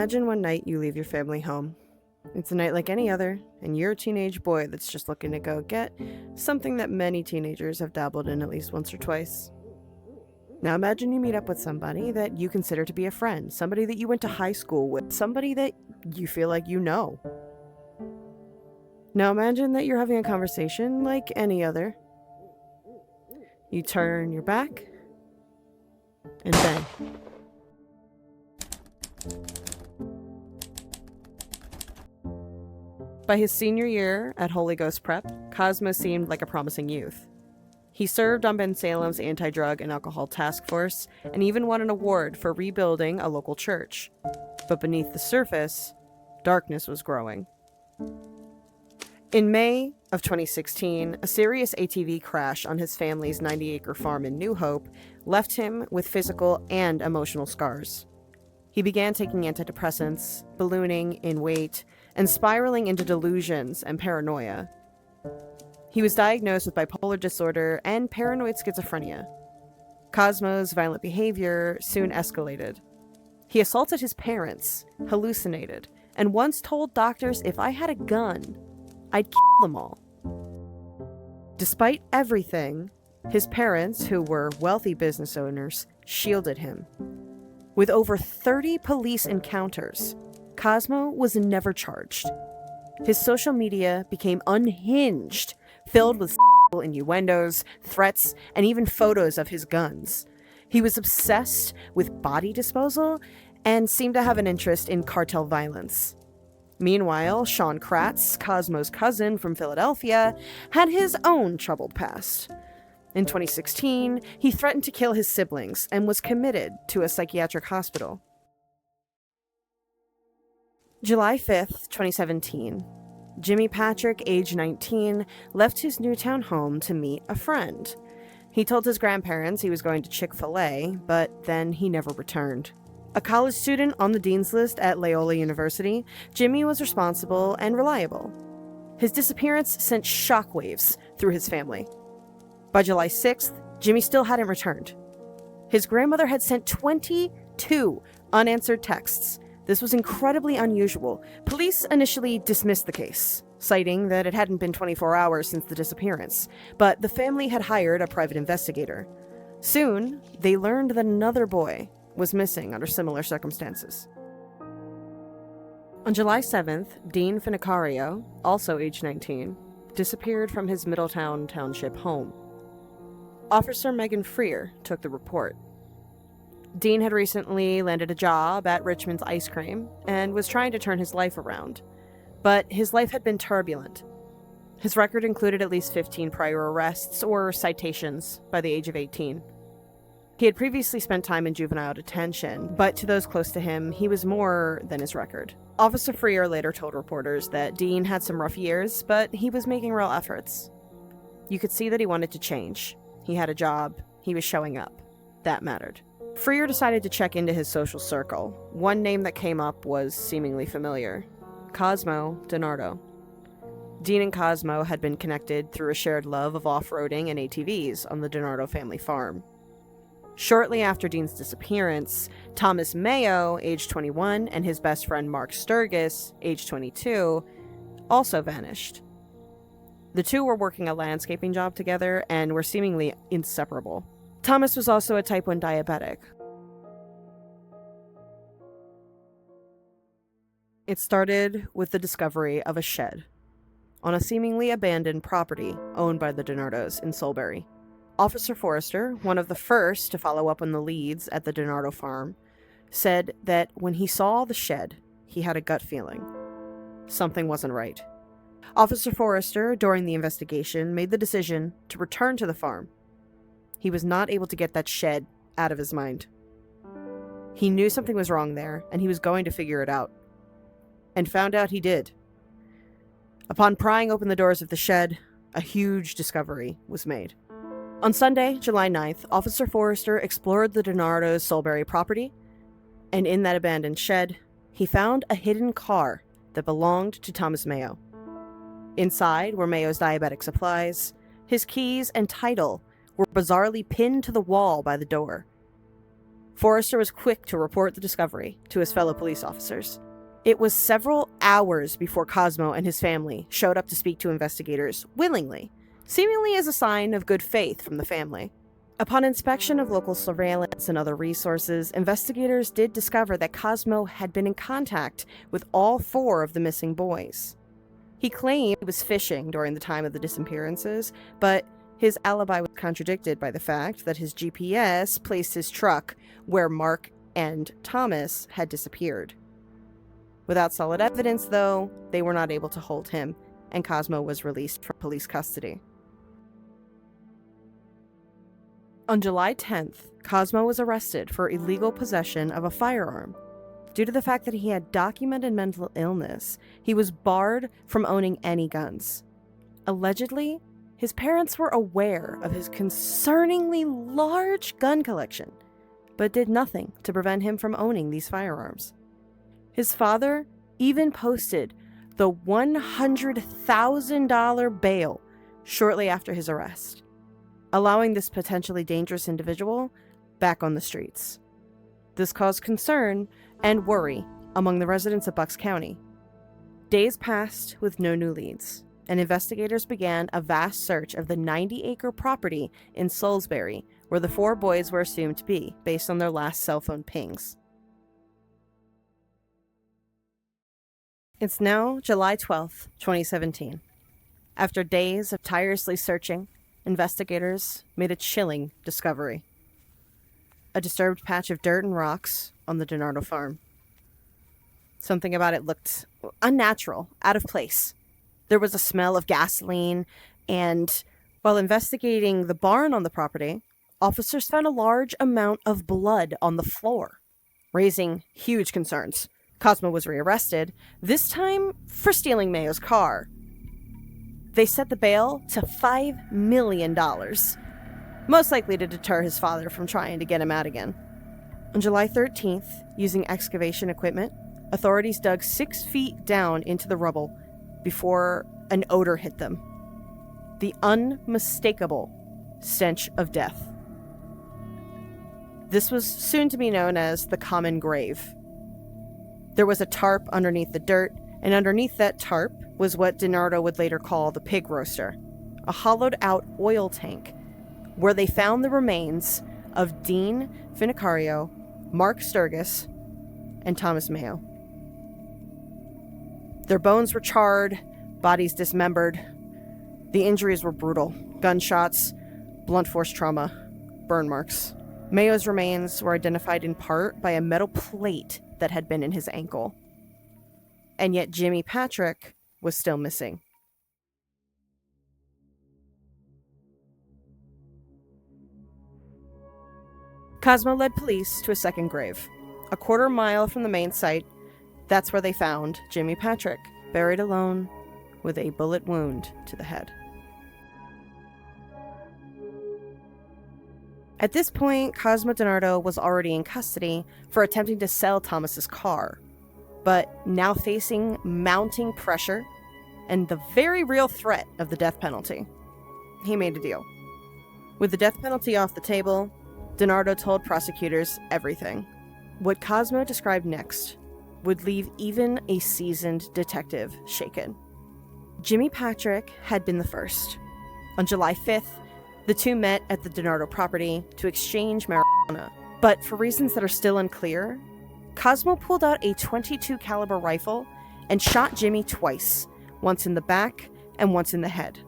Imagine one night you leave your family home. It's a night like any other, and you're a teenage boy that's just looking to go get something that many teenagers have dabbled in at least once or twice. Now imagine you meet up with somebody that you consider to be a friend, somebody that you went to high school with, somebody that you feel like you know. Now imagine that you're having a conversation like any other. You turn your back, and bang. By his senior year at Holy Ghost Prep, Cosmo seemed like a promising youth. He served on Bensalem's anti-drug and alcohol task force and even won an award for rebuilding a local church. But beneath the surface, darkness was growing. In May of 2016, a serious ATV crash on his family's 90-acre farm in New Hope left him with physical and emotional scars. He began taking antidepressants, ballooning in weight, and spiraling into delusions and paranoia. He was diagnosed with bipolar disorder and paranoid schizophrenia. Cosmo's violent behavior soon escalated. He assaulted his parents, hallucinated, and once told doctors if I had a gun, I'd kill them all. Despite everything, his parents, who were wealthy business owners, shielded him. With over 30 police encounters, Cosmo was never charged. His social media became unhinged, filled with innuendos, threats, and even photos of his guns. He was obsessed with body disposal and seemed to have an interest in cartel violence. Meanwhile, Sean Kratz, Cosmo's cousin from Philadelphia, had his own troubled past. In 2016, he threatened to kill his siblings and was committed to a psychiatric hospital. July 5th, 2017. Jimmy Patrick, age 19, left his Newtown home to meet a friend. He told his grandparents he was going to Chick-fil-A, but then he never returned. A college student on the dean's list at Loyola University, Jimmy was responsible and reliable. His disappearance sent shockwaves through his family. By July 6th, Jimmy still hadn't returned. His grandmother had sent 22 unanswered texts. This was incredibly unusual. Police initially dismissed the case, citing that it hadn't been 24 hours since the disappearance, but the family had hired a private investigator. Soon, they learned that another boy was missing under similar circumstances. On July 7th, Dean Finicario, also age 19, disappeared from his Middletown Township home. Officer Megan Freer took the report. Dean had recently landed a job at Richmond's Ice Cream and was trying to turn his life around. But his life had been turbulent. His record included at least 15 prior arrests or citations by the age of 18. He had previously spent time in juvenile detention, but to those close to him, he was more than his record. Officer Freer later told reporters that Dean had some rough years, but he was making real efforts. You could see that he wanted to change. He had a job. He was showing up. That mattered. Freer decided to check into his social circle. One name that came up was seemingly familiar: Cosmo DiNardo. Dean and Cosmo had been connected through a shared love of off-roading and ATVs on the DiNardo family farm. Shortly after Dean's disappearance, Thomas Mayo, age 21, and his best friend Mark Sturgis, age 22, also vanished. The two were working a landscaping job together and were seemingly inseparable. Thomas was also a type 1 diabetic. It started with the discovery of a shed on a seemingly abandoned property owned by the DiNardos in Solebury. Officer Forrester, one of the first to follow up on the leads at the DiNardo farm, said that when he saw the shed, he had a gut feeling. Something wasn't right. Officer Forrester, during the investigation, made the decision to return to the farm. He was not able to get that shed out of his mind. He knew something was wrong there, and he was going to figure it out. And found out he did. Upon prying open the doors of the shed, a huge discovery was made. On Sunday, July 9th, Officer Forrester explored the DiNardo's Solebury property, and in that abandoned shed, he found a hidden car that belonged to Thomas Mayo. Inside were Mayo's diabetic supplies. His keys and title were bizarrely pinned to the wall by the door. Forrester was quick to report the discovery to his fellow police officers. It was several hours before Cosmo and his family showed up to speak to investigators willingly, seemingly as a sign of good faith from the family. Upon inspection of local surveillance and other resources, investigators did discover that Cosmo had been in contact with all 4 of the missing boys. He claimed he was fishing during the time of the disappearances, but his alibi was contradicted by the fact that his GPS placed his truck where Mark and Thomas had disappeared. Without solid evidence, though, they were not able to hold him, and Cosmo was released from police custody. On July 10th, Cosmo was arrested for illegal possession of a firearm. Due to the fact that he had documented mental illness, he was barred from owning any guns. Allegedly, his parents were aware of his concerningly large gun collection, but did nothing to prevent him from owning these firearms. His father even posted the $100,000 bail shortly after his arrest, allowing this potentially dangerous individual back on the streets. This caused concern and worry among the residents of Bucks County. Days passed with no new leads, and investigators began a vast search of the 90-acre property in Salisbury, where the 4 boys were assumed to be, based on their last cell phone pings. It's now July 12th, 2017. After days of tirelessly searching, investigators made a chilling discovery. A disturbed patch of dirt and rocks on the DiNardo farm. Something about it looked unnatural, out of place. There was a smell of gasoline, and while investigating the barn on the property, officers found a large amount of blood on the floor, raising huge concerns. Cosmo was rearrested, this time for stealing Mayo's car. They set the bail to $5 million, most likely to deter his father from trying to get him out again. On July 13th, using excavation equipment, authorities dug 6 feet down into the rubble before an odor hit them. The unmistakable stench of death. This was soon to be known as the common grave. There was a tarp underneath the dirt, and underneath that tarp was what DiNardo would later call the pig roaster, a hollowed-out oil tank, where they found the remains of Dean Finicario, Mark Sturgis, and Thomas Mayo. Their bones were charred, bodies dismembered. The injuries were brutal. Gunshots, blunt force trauma, burn marks. Mayo's remains were identified in part by a metal plate that had been in his ankle. And yet Jimmy Patrick was still missing. Cosmo led police to a second grave. A quarter mile from the main site, that's where they found Jimmy Patrick, buried alone with a bullet wound to the head. At this point, Cosmo DiNardo was already in custody for attempting to sell Thomas's car, but now facing mounting pressure and the very real threat of the death penalty. He made a deal. With the death penalty off the table, DiNardo told prosecutors everything. What Cosmo described next would leave even a seasoned detective shaken. Jimmy Patrick had been the first. On July 5th, the two met at the DiNardo property to exchange marijuana. But for reasons that are still unclear, Cosmo pulled out a .22 caliber rifle and shot Jimmy twice, once in the back and once in the head.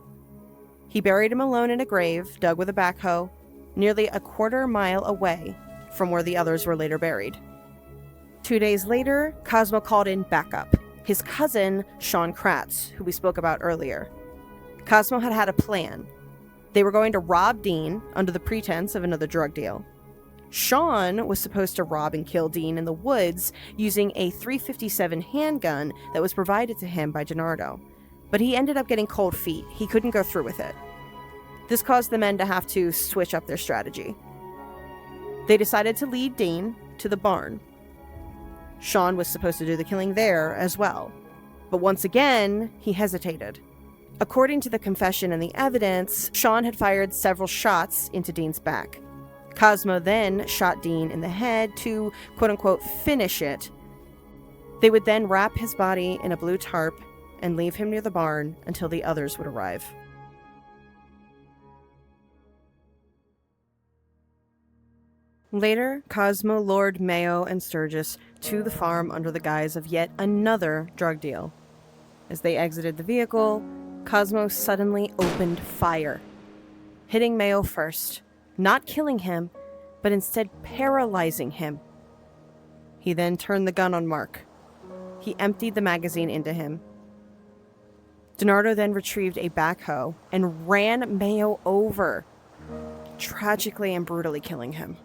He buried him alone in a grave dug with a backhoe, nearly a quarter mile away from where the others were later buried. 2 days later, Cosmo called in backup, his cousin, Sean Kratz, who we spoke about earlier. Cosmo had a plan. They were going to rob Dean under the pretense of another drug deal. Sean was supposed to rob and kill Dean in the woods using a .357 handgun that was provided to him by DiNardo, but he ended up getting cold feet. He couldn't go through with it. This caused the men to have to switch up their strategy. They decided to lead Dean to the barn. Sean was supposed to do the killing there as well, but once again, he hesitated. According to the confession and the evidence, Sean had fired several shots into Dean's back. Cosmo then shot Dean in the head to, quote-unquote, finish it. They would then wrap his body in a blue tarp and leave him near the barn until the others would arrive. Later, Cosmo lured Mayo and Sturgis to the farm under the guise of yet another drug deal. As they exited the vehicle, Cosmo suddenly opened fire, hitting Mayo first, not killing him, but instead paralyzing him. He then turned the gun on Mark. He emptied the magazine into him. DiNardo then retrieved a backhoe and ran Mayo over, tragically and brutally killing him.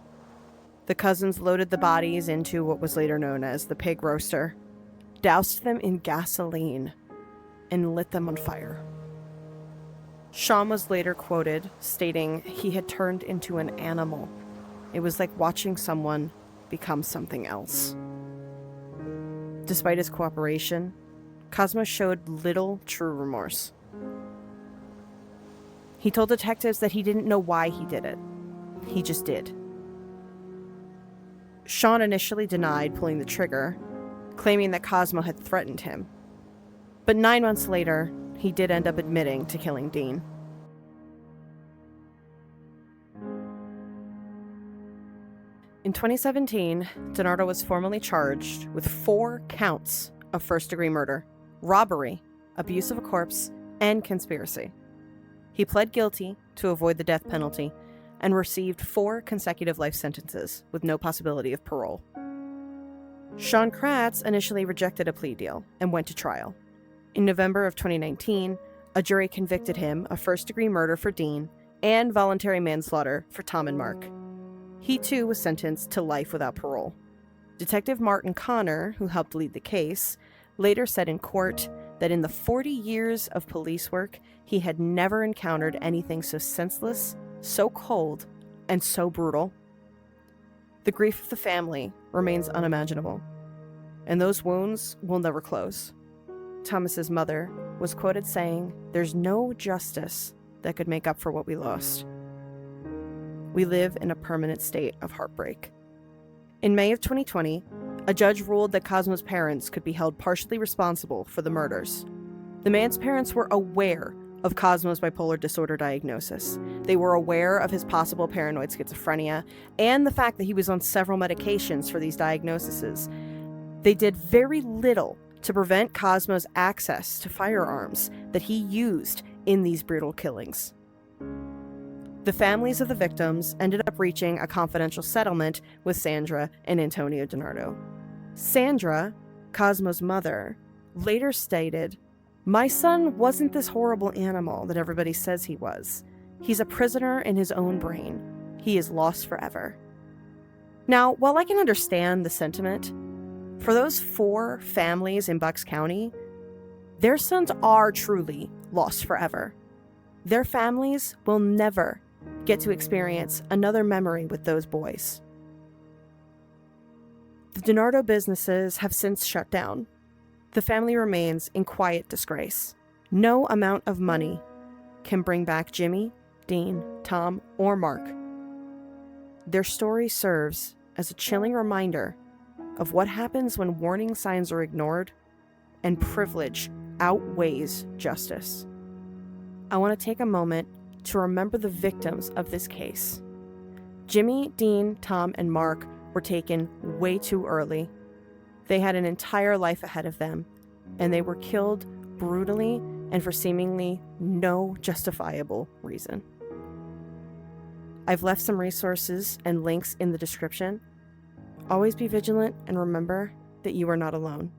The cousins loaded the bodies into what was later known as the pig roaster, doused them in gasoline, and lit them on fire. Sean was later quoted stating he had turned into an animal. It was like watching someone become something else. Despite his cooperation, Cosmo showed little true remorse. He told detectives that he didn't know why he did it. He just did. Sean initially denied pulling the trigger, claiming that Cosmo had threatened him. But 9 months later, he did end up admitting to killing Dean. In 2017, DiNardo was formally charged with 4 counts of first-degree murder, robbery, abuse of a corpse, and conspiracy. He pled guilty to avoid the death penalty and received 4 consecutive life sentences with no possibility of parole. Sean Kratz initially rejected a plea deal and went to trial. In November of 2019, a jury convicted him of first-degree murder for Dean and voluntary manslaughter for Tom and Mark. He too was sentenced to life without parole. Detective Martin Connor, who helped lead the case, later said in court that in the 40 years of police work, he had never encountered anything so senseless, so cold, and so brutal. The grief of the family remains unimaginable, and those wounds will never close. Thomas's mother was quoted saying, "There's no justice that could make up for what we lost. We live in a permanent state of heartbreak." In May of 2020, a judge ruled that Cosmo's parents could be held partially responsible for the murders. The man's parents were aware of Cosmo's bipolar disorder diagnosis. They were aware of his possible paranoid schizophrenia and the fact that he was on several medications for these diagnoses. They did very little to prevent Cosmo's access to firearms that he used in these brutal killings. The families of the victims ended up reaching a confidential settlement with Sandra and Antonio DiNardo. Sandra, Cosmo's mother, later stated, "My son wasn't this horrible animal that everybody says he was. He's a prisoner in his own brain. He is lost forever." Now, while I can understand the sentiment, for those 4 families in Bucks County, their sons are truly lost forever. Their families will never get to experience another memory with those boys. The DiNardo businesses have since shut down. The family remains in quiet disgrace. No amount of money can bring back Jimmy, Dean, Tom, or Mark. Their story serves as a chilling reminder of what happens when warning signs are ignored and privilege outweighs justice. I want to take a moment to remember the victims of this case. Jimmy, Dean, Tom, and Mark were taken way too early. They had an entire life ahead of them, and they were killed brutally and for seemingly no justifiable reason. I've left some resources and links in the description. Always be vigilant and remember that you are not alone.